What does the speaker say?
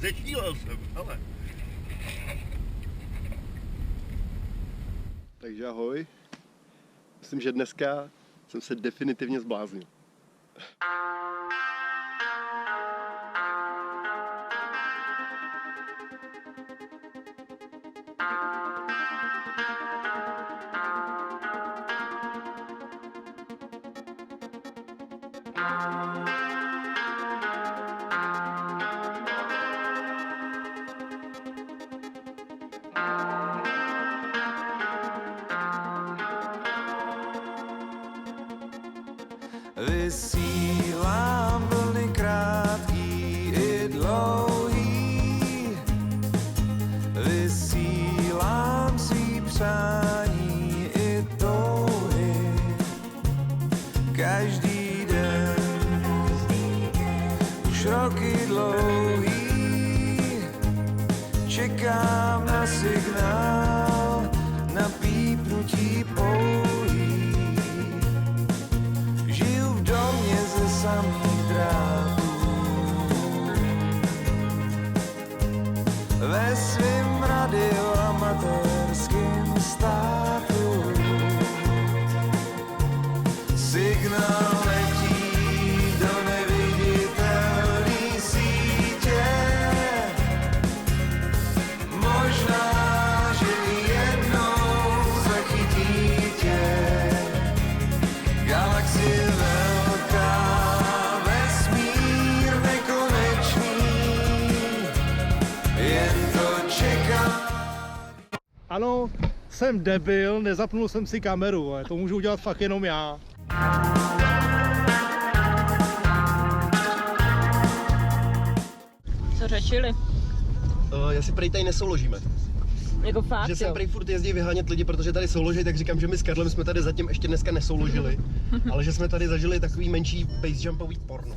Zešílel jsem, ale. Takže ahoj. Myslím, že dneska jsem se definitivně zbláznil. Vysílám vlny krátký i dlouhý, vysílám svý přání i touhy, každý den, už roky dlouhý, čekám na signál, na pípnutí pouhý. Žiju v domě ze samých drátů, ve svým radioamatérským státu. Signál letí do neviditelný sítě, možná, že i jednou zachytí tě. Galaxie velká, vesmír nekonečný, jen to čeká. Ano, jsem debil, nezapnul jsem si kameru, ale to můžu udělat fakt jenom já. Co řešili? Jestli prej tady nesouložíme. Jako fakt, Že sem jo. prej furt jezdí vyhánět lidi, protože tady souloží, tak říkám, že my s Karlem jsme tady zatím ještě dneska nesouložili. Ale že jsme tady zažili takový menší bassjumpový porno.